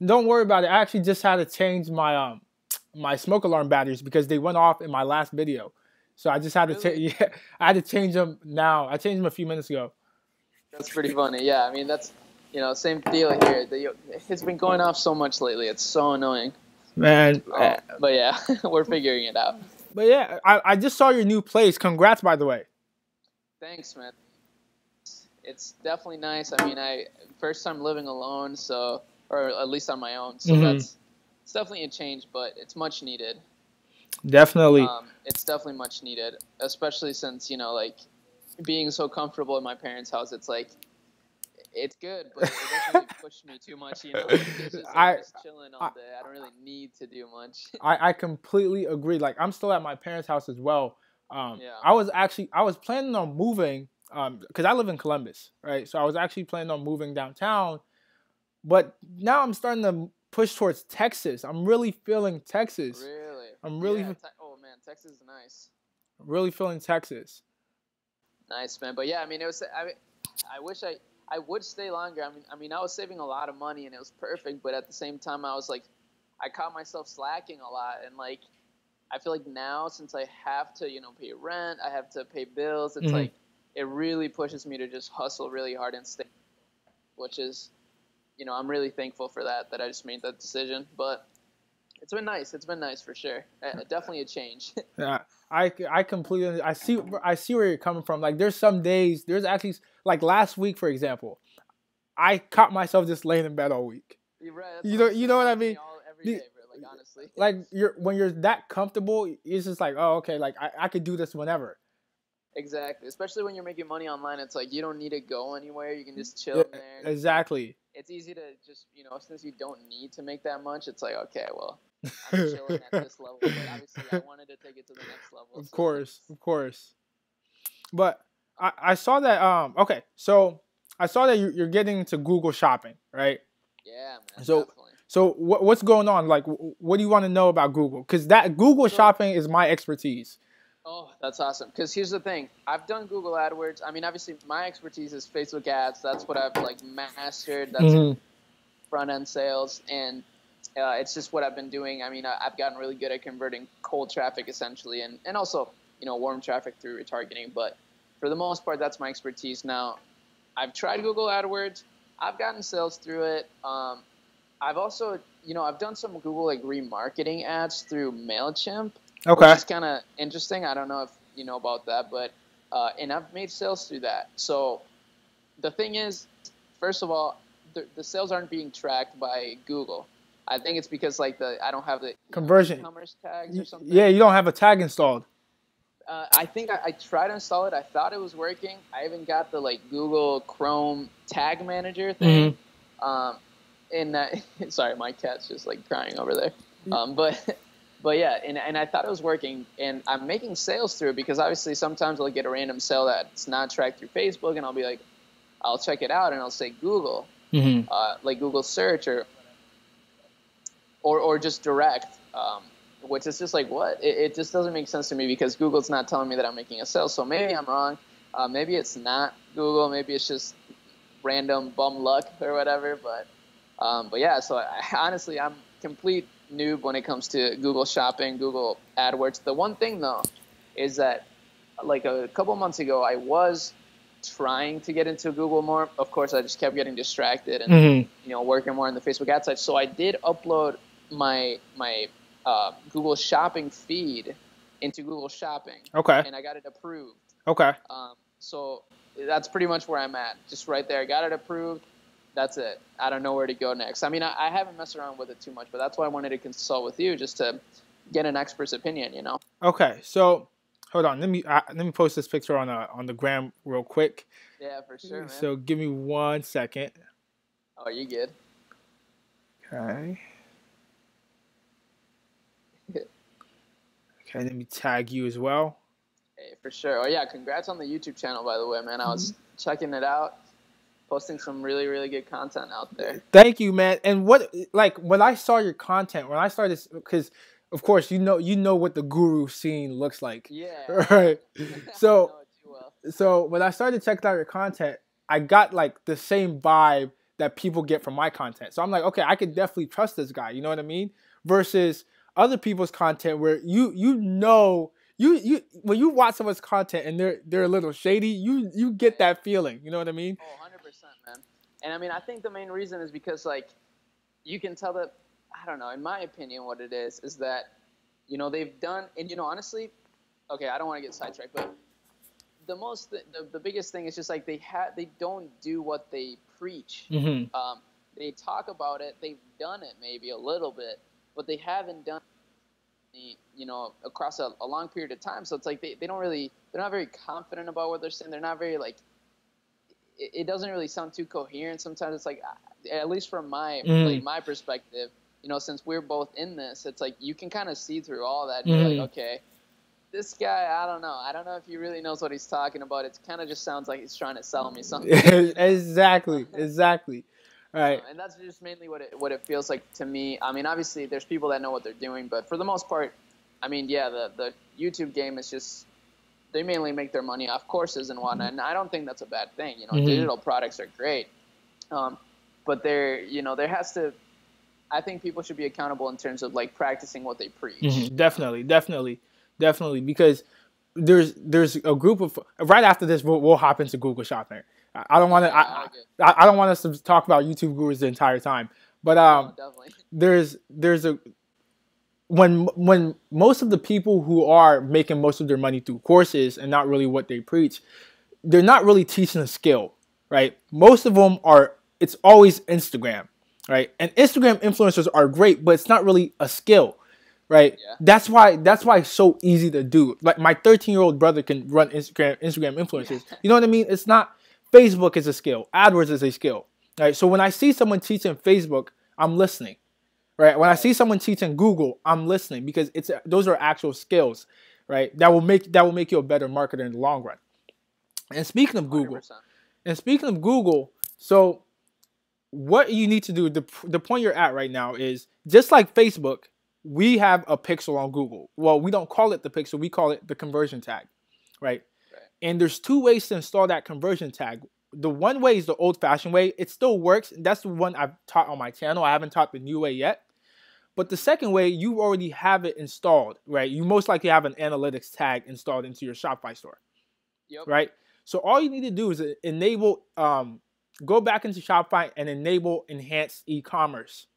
Don't worry about it. I actually just had to change my my smoke alarm batteries because they went off in my last video. So I just had to yeah, I had to change them now. I changed them a few minutes ago. That's pretty funny. Yeah, I mean that's same deal here. It's been going off so much lately. It's so annoying. Man, but yeah, we're figuring it out. But yeah, I just saw your new place. Congrats, by the way. Thanks, man. It's definitely nice. I mean, first time living alone, so, or at least on my own. So it's definitely a change, but it's much needed. Definitely. It's definitely much needed, especially since, like being so comfortable in my parents' house, it's like, it's good, but it doesn't really push me too much, It's just, just chilling all day. I don't really need to do much. I completely agree. Like, I'm still at my parents' house as well. Yeah. I was planning on moving, because I live in Columbus, right? So I was actually planning on moving downtown, but now I'm starting to push towards Texas. I'm really feeling Texas. Really? I'm really. Yeah, oh man, Texas is nice. I'm really feeling Texas. Nice, man. But yeah, I mean, I wish I would stay longer. I mean, I was saving a lot of money and it was perfect, but at the same time, I was like, I caught myself slacking a lot, and like, I feel like now since I have to, pay rent, I have to pay bills. It's like it really pushes me to just hustle really hard and stay, which is, I'm really thankful for that I just made that decision. But it's been nice. It's been nice for sure. Definitely a change. Yeah, I completely I see where you're coming from. Like, there's some days, there's actually, like last week, for example, I caught myself just laying in bed all week. You're right. You know what I mean? Every day, bro, like, honestly. Like, when you're that comfortable, it's just like, oh, okay, like I could do this whenever. Exactly. Especially when you're making money online, it's like you don't need to go anywhere. You can just chill in there. Exactly. It's easy to just, since you don't need to make that much, it's like, okay, well, I'm chilling at this level. But obviously, I wanted to take it to the next level. Of course. But I saw that. Okay, so I saw that you're getting into Google Shopping, right? Yeah, man. So, definitely. So what's going on? Like, what do you want to know about Google? Because that Google Shopping is my expertise. Oh, that's awesome. Because here's the thing. I've done Google AdWords. I mean, obviously, my expertise is Facebook ads. That's what I've, like, mastered. That's front-end sales. And it's just what I've been doing. I mean, I've gotten really good at converting cold traffic, essentially, and also, warm traffic through retargeting. But for the most part, that's my expertise. Now, I've tried Google AdWords. I've gotten sales through it. I've also, I've done some Google, like, remarketing ads through Mailchimp. Okay. Which is kind of interesting. I don't know if you know about that, but and I've made sales through that. So the thing is, first of all, the sales aren't being tracked by Google. I think it's because I don't have the conversion e-commerce tags or something. Yeah, you don't have a tag installed. I think I tried to install it. I thought it was working. I even got the Google Chrome tag manager thing. Sorry, my cat's just crying over there. But yeah, and I thought it was working, and I'm making sales through it because obviously sometimes I'll get a random sale that's not tracked through Facebook, and I'll be like, I'll check it out, and I'll say Google, like Google search or just direct, which is just like, what? It just doesn't make sense to me because Google's not telling me that I'm making a sale. So maybe I'm wrong. Maybe it's not Google. Maybe it's just random bum luck or whatever. But yeah, so honestly, I'm complete noob when it comes to Google Shopping, Google AdWords. The one thing though is that a couple months ago I was trying to get into Google more. Of course, I just kept getting distracted and working more on the Facebook ad side. So I did upload my Google Shopping feed into Google Shopping. Okay. And I got it approved. Okay. So that's pretty much where I'm at. Just right there. I got it approved. That's it. I don't know where to go next. I mean, I haven't messed around with it too much, but that's why I wanted to consult with you just to get an expert's opinion, Okay, so hold on. Let me post this picture on the gram real quick. Yeah, for sure, man. So give me 1 second. Oh, you good? Okay. Okay, let me tag you as well. Hey, for sure. Oh yeah, congrats on the YouTube channel, by the way, man. I was checking it out. Posting some really, really good content out there. Thank you, man. And when I saw your content, when I started, because of course you know what the guru scene looks like. Yeah. Right. So I know it too well. so when I started checking out your content, I got the same vibe that people get from my content. So I'm like, okay, I could definitely trust this guy. You know what I mean? Versus other people's content where you know when you watch someone's content and they're a little shady, you get that feeling. You know what I mean? Oh, 100%, man. And I mean, I think the main reason is because like you can tell that, I don't know, in my opinion, what it is that, you know, they've done, and you know, honestly, okay, I don't want to get sidetracked, but the biggest thing is just like they don't do what they preach. They talk about it, they've done it maybe a little bit, but they haven't done it, you know, across a long period of time. So it's like they're not very confident about what they're saying. They're not very like, it doesn't really sound too coherent. Sometimes it's like, at least from my like my perspective, you know, since we're both in this, it's like you can kind of see through all that. And you're like, okay, this guy, I don't know if he really knows what he's talking about. It kind of just sounds like he's trying to sell me something. Exactly. Right. And that's just mainly what it feels like to me. I mean, obviously, there's people that know what they're doing, but for the most part, I mean, yeah, the YouTube game is just, they mainly make their money off courses and whatnot, and I don't think that's a bad thing. You know, digital products are great, but there has to, I think people should be accountable in terms of like practicing what they preach. Definitely, because there's a group of, right after this we'll hop into Google Shopping. I don't want to I don't want us to talk about YouTube gurus the entire time, but there's a, when most of the people who are making most of their money through courses and not really what they preach, they're not really teaching a skill, right? Most of them it's always Instagram, right? And Instagram influencers are great, but it's not really a skill, right? Yeah. That's why it's so easy to do. Like my 13-year-old brother can run Instagram influencers. You know what I mean? It's not, Facebook is a skill. AdWords is a skill, right? So when I see someone teaching Facebook, I'm listening, right? When I see someone teaching Google, I'm listening because those are actual skills, right? That will make you a better marketer in the long run. And speaking of Google, 100%. So what you need to do, the point you're at right now is just like Facebook, we have a pixel on Google. Well, we don't call it the pixel, we call it the conversion tag, right? And there's two ways to install that conversion tag. The one way is the old-fashioned way. It still works. That's the one I've taught on my channel. I haven't taught the new way yet. But the second way, you already have it installed, right? You most likely have an analytics tag installed into your Shopify store, right? So all you need to do is enable, go back into Shopify and enable enhanced e-commerce.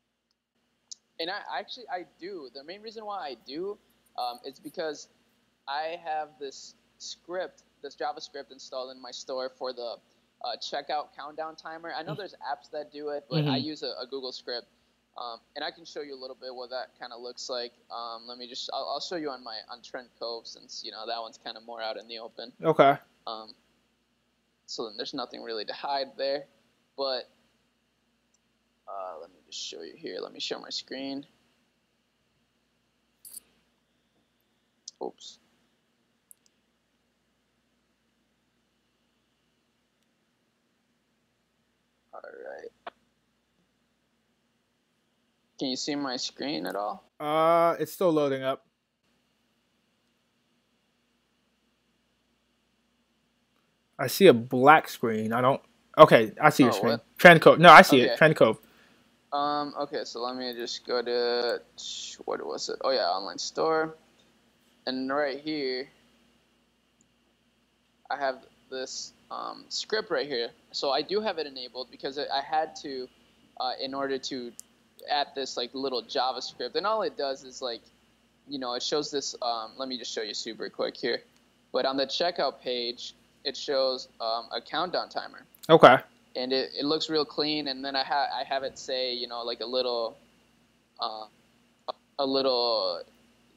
And I do. The main reason why I do is because I have this JavaScript installed in my store for the checkout countdown timer. I know there's apps that do it, but I use a Google script. And I can show you a little bit what that kind of looks like. I'll show you on Trend Cove, since, you know, that one's kind of more out in the open. Okay. So then there's nothing really to hide there. But let me just show you here. Let me share my screen. Oops. All right. Can you see my screen at all? It's still loading up. I see a black screen. Okay, I see your screen. What? Trend Cove. No, I see it. Trend Cove. Okay, so let me just go to, what was it? Oh yeah, online store. And right here, I have this script right here. So I do have it enabled because I had to, in order to add this like little JavaScript. And all it does is like, you know, it shows this, let me just show you super quick here. But on the checkout page, it shows a countdown timer. Okay. And it looks real clean. And then I have it say, you know, like a little,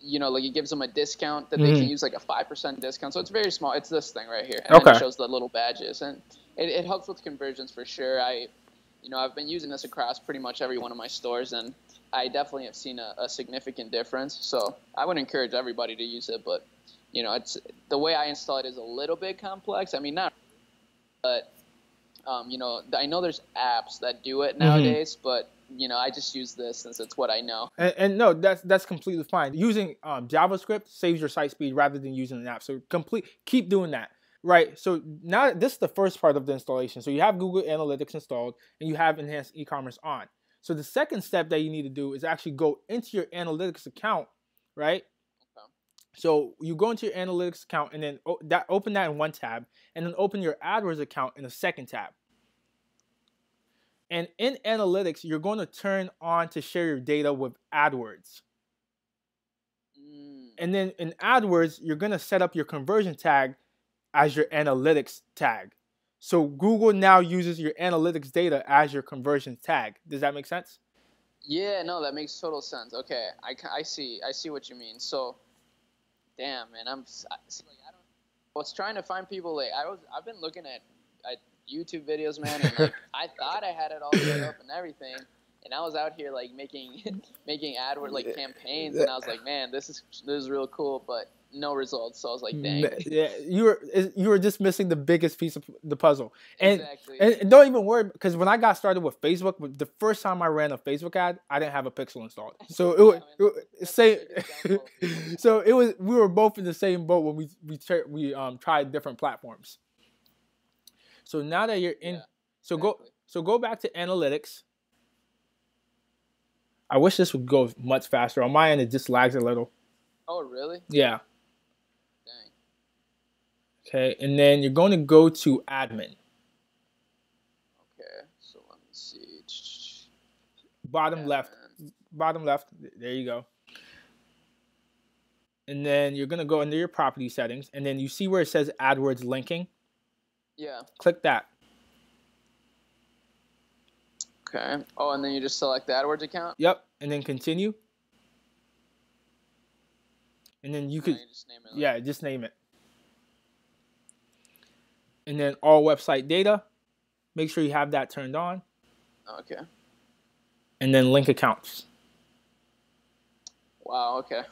you know, like it gives them a discount that they can use, like a 5% discount. So it's very small. It's this thing right here. And then it shows the little badges. And it helps with conversions for sure. I've been using this across pretty much every one of my stores, and I definitely have seen a significant difference. So I would encourage everybody to use it. But, you know, it's the way I install it is a little bit complex. I mean, not, but, you know, I know there's apps that do it nowadays, but, you know, I just use this since it's what I know. And no, that's completely fine. Using JavaScript saves your site speed rather than using an app. So keep doing that. Right. So now this is the first part of the installation. So you have Google Analytics installed and you have Enhanced E-commerce on. So the second step that you need to do is actually go into your analytics account, right? Okay. So you go into your analytics account and then open that in one tab, and then open your AdWords account in a second tab. And in analytics, you're going to turn on to share your data with AdWords. And then in AdWords, you're going to set up your conversion tag as your analytics tag. So Google now uses your analytics data as your conversion tag. Does that make sense? Yeah, no, that makes total sense. Okay, I see what you mean. So, damn, man, I was trying to find people. Like I've been looking at YouTube videos, man, and like I thought I had it all set up and everything, and I was out here like making AdWords like campaigns, and I was like, man, this is real cool, but no results. So I was like, dang. Yeah, you were just missing the biggest piece of the puzzle. And, exactly. And don't even worry, because when I got started with Facebook, the first time I ran a Facebook ad, I didn't have a pixel installed. So we were both in the same boat when we tried different platforms. So now that you're in, go back to analytics. I wish this would go much faster. On my end, it just lags a little. Oh, really? Yeah. Dang. Okay, and then you're going to go to admin. Okay, so let me see. Bottom left. There you go. And then you're going to go under your property settings, and then you see where it says AdWords Linking. Yeah. Click that. Okay. Oh, and then you just select the AdWords account? Yep. And then continue. And then you could, just name it. Just name it. And then all website data. Make sure you have that turned on. Okay. And then link accounts. Wow. Okay.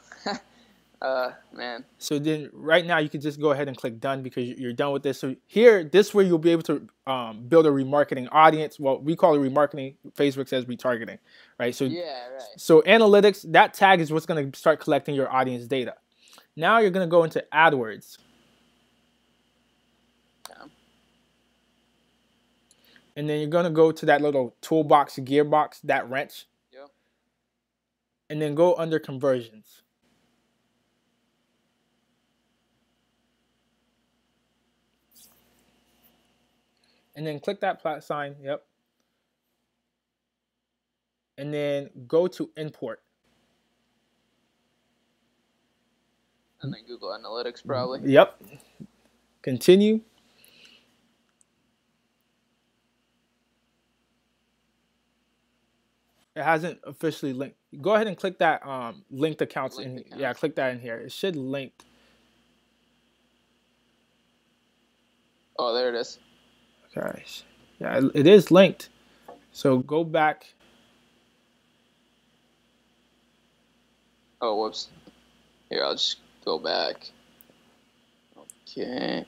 Man. So then right now you can just go ahead and click done because you're done with this. So here, this is where you'll be able to build a remarketing audience. Well, we call it remarketing. Facebook says retargeting, right? So yeah, right. So analytics, that tag is what's going to start collecting your audience data. Now you're going to go into AdWords. Yeah. And then you're going to go to that little toolbox, gearbox, that wrench. Yep. And then go under conversions. And then click that plus sign. Yep. And then go to import. And then Google Analytics probably. Yep. Continue. It hasn't officially linked. Go ahead and click that linked accounts in here. Yeah, click that in here. It should link. Oh, there it is. Okay. Yeah, it is linked. So go back. Oh, whoops. Here, I'll just go back. Okay.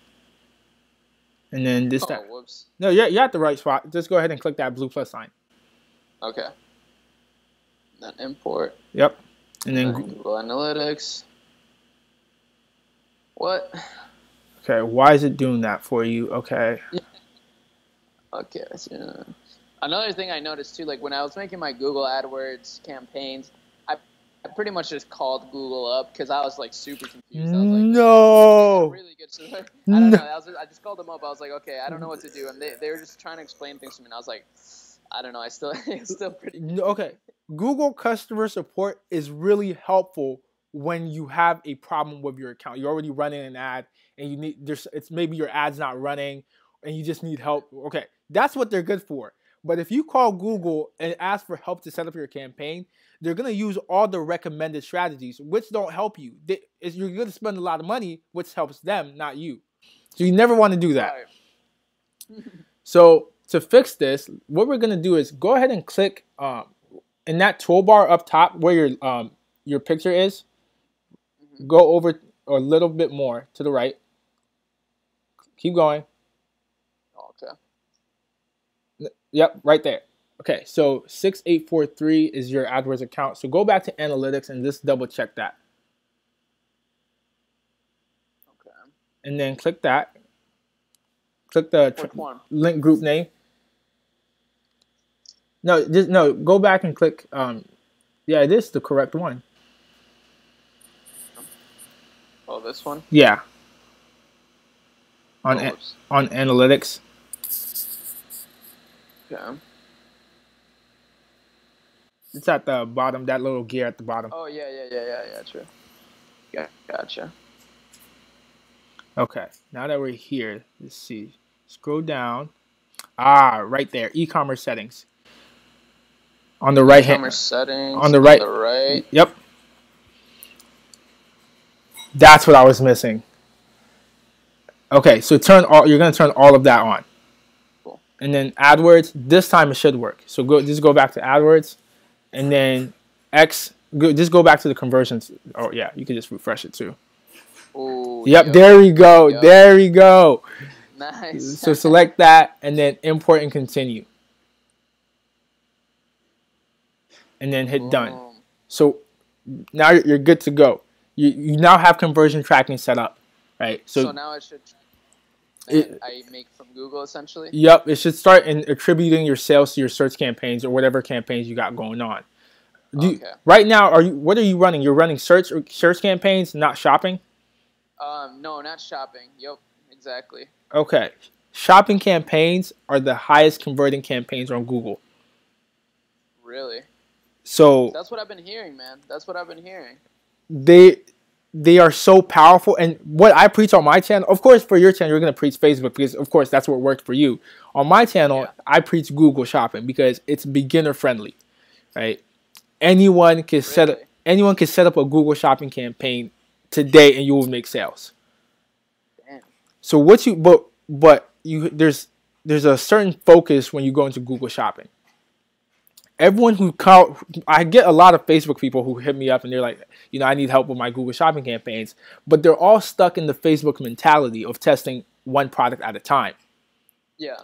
And then this whoops. No, you're at the right spot. Just go ahead and click that blue plus sign. Okay. Then import. Yep. And then Google Analytics. What? Okay, why is it doing that for you? Okay. Okay. So, another thing I noticed too, like when I was making my Google AdWords campaigns, I pretty much just called Google up because I was like super confused. I was like, no. Really good. So, I don't know. I just called them up. I was like, okay, I don't know what to do, and they were just trying to explain things to me, and I was like, I don't know. It's still pretty. Okay. Google customer support is really helpful when you have a problem with your account. You're already running an ad and you need it's maybe your ad's not running and you just need help. Okay, that's what they're good for. But if you call Google and ask for help to set up your campaign, they're going to use all the recommended strategies, which don't help you. You're going to spend a lot of money, which helps them, not you. So you never want to do that. Right. So to fix this, what we're going to do is go ahead and click in that toolbar up top where your picture is. Mm-hmm. Go over a little bit more to the right. Keep going. Okay. Yep, right there. Okay, so 6843 is your AdWords account. So go back to analytics and just double check that. Okay. And then click that. Click the What form? link group name. No, just no. Go back and click. Yeah, it is the correct one. Oh, this one. Yeah. On analytics. Yeah. It's at the bottom. That little gear at the bottom. Oh yeah. True. Yeah, gotcha. Okay. Now that we're here, let's see. Scroll down. Right there. Ecommerce settings. On the right hand. Ecommerce settings. On the right. On the right. Yep. That's what I was missing. Okay, so you're gonna turn all of that on. Cool. And then AdWords. This time it should work. So just go back to AdWords, and then just go back to the conversions. Oh yeah, you can just refresh it too. Ooh, yep. There we go. Yep. There we go. Nice. So select that and then import and continue. And then hit done. So now you're good to go. You now have conversion tracking set up, right? So now it should. I make from Google essentially. Yep, it should start attributing your sales to your search campaigns or whatever campaigns you got going on. Right now, what are you running? You're running search campaigns, not shopping. No, not shopping. Yep, exactly. Okay, shopping campaigns are the highest converting campaigns on Google. Really? So that's what I've been hearing, man. That's what I've been hearing. They are so powerful, and what I preach on my channel, of course, for your channel, you're going to preach Facebook because, of course, that's what worked for you. On my channel, I preach Google Shopping because it's beginner friendly, right? Anyone can set up a Google Shopping campaign today, and you will make sales. Damn. So there's a certain focus when you go into Google Shopping. Everyone I get a lot of Facebook people who hit me up and they're like, I need help with my Google Shopping campaigns, but they're all stuck in the Facebook mentality of testing one product at a time. Yeah.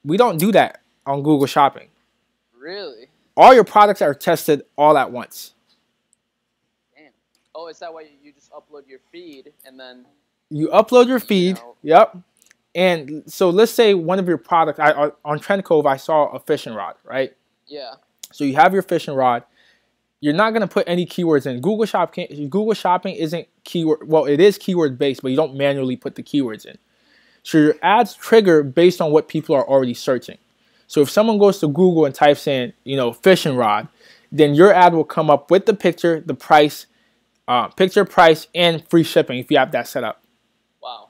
We don't do that on Google Shopping. Really? All your products are tested all at once. Damn. Oh, is that why you just upload your feed and then... You upload your feed, yep. And so let's say one of your products, on Trend Cove, I saw a fishing rod, right? Yeah. So you have your fishing rod. You're not going to put any keywords in. Google Shopping isn't keyword. Well, it is keyword based, but you don't manually put the keywords in. So your ads trigger based on what people are already searching. So if someone goes to Google and types in, fishing rod, then your ad will come up with the picture, the price, picture, price, and free shipping if you have that set up. Wow.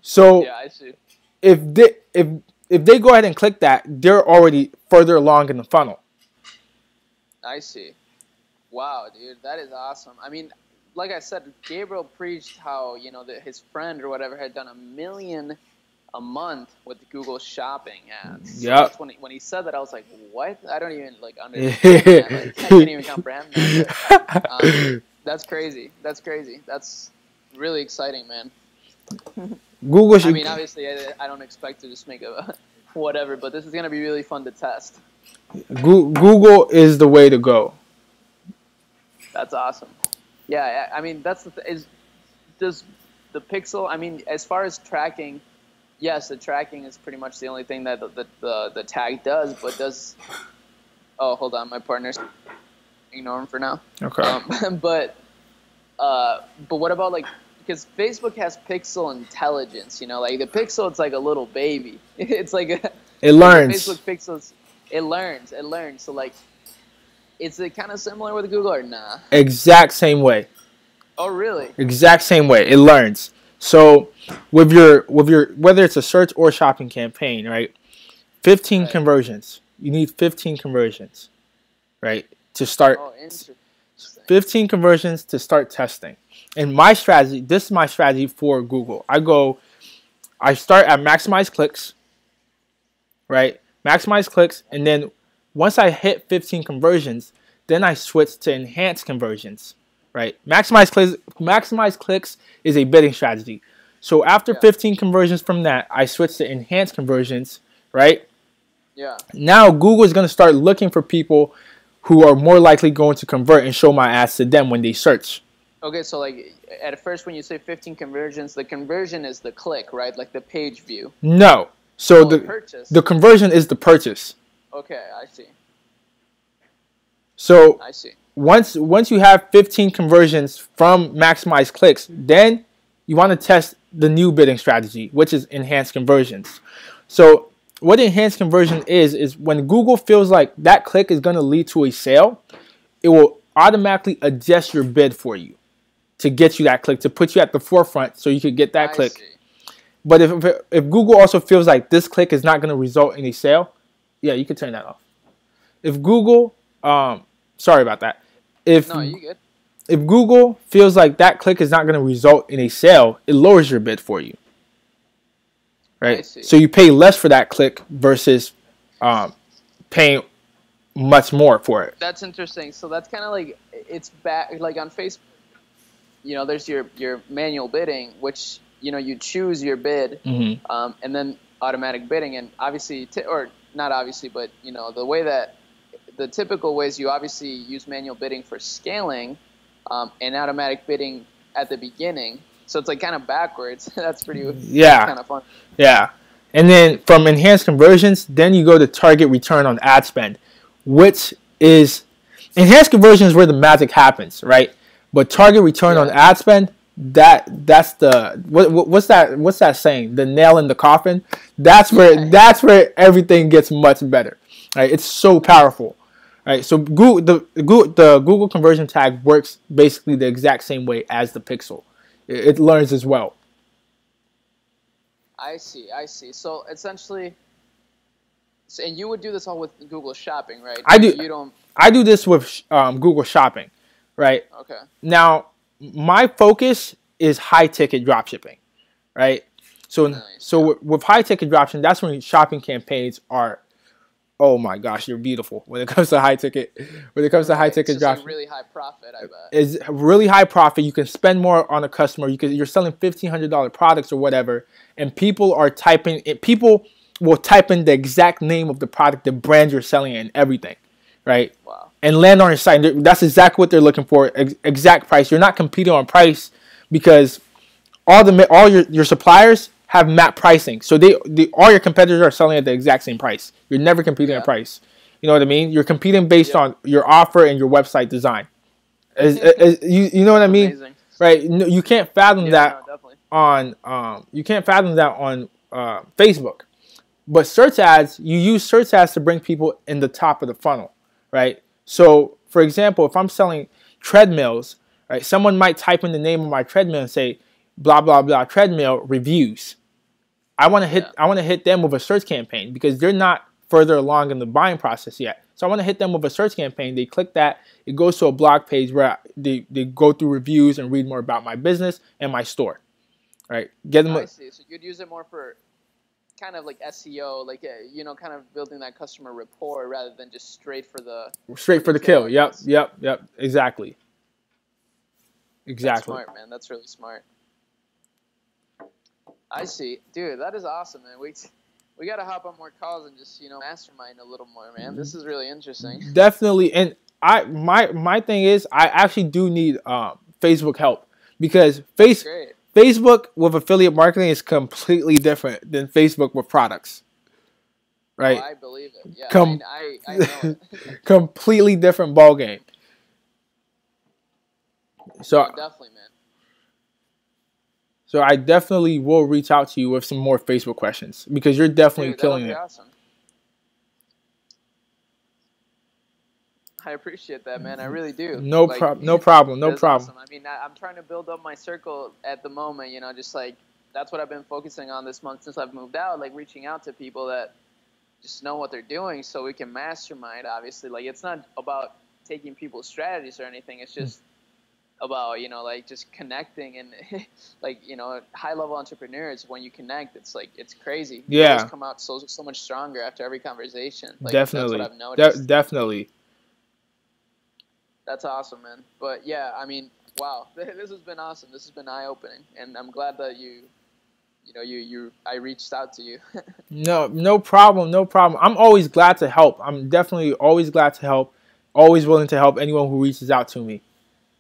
So yeah, I see. If they go ahead and click that, they're already further along in the funnel. I see. Wow, dude, that is awesome. I mean, like I said, Gabriel preached how, his friend or whatever had done $1 million a month with Google Shopping ads. Yeah. So when he said that, I was like, what? I don't even understand that. I can't even comprehend that. That's crazy. That's crazy. That's really exciting, man. Google. I mean, obviously, I don't expect to just make a whatever, but this is gonna be really fun to test. Google is the way to go. That's awesome. Yeah, I mean, does the Pixel? I mean, as far as tracking, yes, the tracking is pretty much the only thing that the tag does. But does? Oh, hold on, my partner's ignore him for now. Okay. But what about because Facebook has pixel intelligence, the pixel, it's like a little baby. It's like it learns. Facebook pixels, it learns. So is it kind of similar with Google or nah? Exact same way. Oh, really? Exact same way. It learns. So with your whether it's a search or shopping campaign, right? 15 conversions. You need 15 conversions, right? To start. Oh, interesting. 15 conversions to start testing. And this is my strategy for Google. I start at maximize clicks, right? Maximize clicks, and then once I hit 15 conversions, then I switch to enhanced conversions, right? Maximize clicks is a bidding strategy. So after 15 conversions from that, I switch to enhanced conversions, right? Yeah. Now Google is going to start looking for people who are more likely going to convert and show my ads to them when they search. Okay, so like at first when you say 15 conversions, the conversion is the click, right? Like the page view. No. So the conversion is the purchase. Okay, I see. So I see. Once you have 15 conversions from maximized clicks, then you want to test the new bidding strategy, which is enhanced conversions. So what enhanced conversion is when Google feels like that click is going to lead to a sale, it will automatically adjust your bid for you to get you that click, to put you at the forefront so you could get that click. See. But if Google also feels like this click is not going to result in a sale, yeah, you can turn that off. If Google, sorry about that. No, you good. If Google feels like that click is not going to result in a sale, it lowers your bid for you. Right? So you pay less for that click versus paying much more for it. That's interesting. So that's kind of like, it's back, like on Facebook, you know, there's your manual bidding, which, you know, you choose your bid, and then automatic bidding. And obviously, or not obviously, but, you know, the typical ways you obviously use manual bidding for scaling, and automatic bidding at the beginning. So it's like kind of backwards. That's pretty kind of fun. Yeah. And then from enhanced conversions, then you go to target return on ad spend, which is enhanced conversions where the magic happens, right? But target return on ad spend, that's the what's that saying? The nail in the coffin. That's where everything gets much better. Right? It's so powerful. Right? So the Google conversion tag works basically the exact same way as the pixel. It learns as well. I see. So essentially, and you would do this all with Google Shopping, right? I do this with Google Shopping, right? Okay. Now, my focus is high ticket dropshipping, right? So with high ticket dropshipping, that's when shopping campaigns are, oh my gosh, you're beautiful when it comes to high ticket. When it comes to high ticket dropshipping, like really high profit, I bet. It's really high profit. You can spend more on a customer. You're selling $1,500 products or whatever, and people are typing. People will type in the exact name of the product, the brand you're selling, and everything, right? Wow. And land on your site. That's exactly what they're looking for. Exact price. You're not competing on price because all your suppliers have map pricing. So all your competitors are selling at the exact same price. You're never competing on price. You know what I mean? You're competing based on your offer and your website design. You know what I mean? Amazing. Right? No, you can't fathom that on Facebook. But search ads, you use search ads to bring people in the top of the funnel, right? So, for example, if I'm selling treadmills, right, someone might type in the name of my treadmill and say, blah blah blah treadmill reviews. I want to hit them with a search campaign because they're not further along in the buying process yet. So I want to hit them with a search campaign. They click that, it goes to a blog page where they go through reviews and read more about my business and my store. Right? I see. So you'd use it more for kind of like SEO, like you know, kind of building that customer rapport rather than just straight for the kill. Yep. Exactly. That's smart, man. That's really smart. I see. Dude, that is awesome, man. We got to hop on more calls and just, you know, mastermind a little more, man. This is really interesting. Definitely. And my thing is I actually do need Facebook help because Facebook with affiliate marketing is completely different than Facebook with products. Right? Oh, I believe it. Yeah, I know it. Completely different ballgame. So definitely, man. So I definitely will reach out to you with some more Facebook questions because you're definitely killing it. Awesome. I appreciate that, man. I really do. No problem. Awesome. I mean, I'm trying to build up my circle at the moment, you know, just like that's what I've been focusing on this month since I've moved out, like reaching out to people that just know what they're doing so we can mastermind, obviously. Like it's not about taking people's strategies or anything. It's just about, you know, like just connecting and like, you know, high level entrepreneurs, when you connect, it's like, it's crazy. You always come out so much stronger after every conversation. Like, definitely. That's what I've noticed. Definitely. That's awesome, man. But yeah, I mean, wow, this has been awesome. This has been eye opening, and I'm glad that I reached out to you. No problem. I'm always glad to help. I'm definitely always glad to help. Always willing to help anyone who reaches out to me.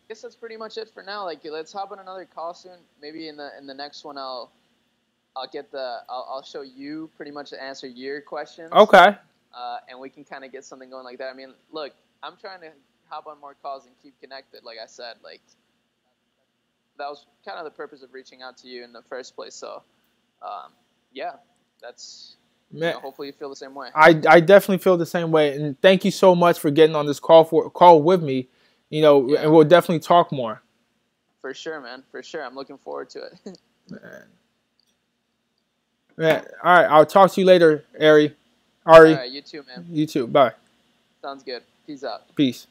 guess that's pretty much it for now. Like, let's hop on another call soon. Maybe in the next one, I'll show you pretty much answer your questions. Okay. And we can kind of get something going like that. I mean, look, I'm trying to hop on more calls and keep connected. Like I said, like that was kind of the purpose of reaching out to you in the first place. So, yeah, that's. Hopefully you feel the same way. I definitely feel the same way, and thank you so much for getting on this call with me. And we'll definitely talk more. For sure, man. For sure, I'm looking forward to it. Man. All right, I'll talk to you later, Arie. All right, you too, man. You too. Bye. Sounds good. Peace out. Peace.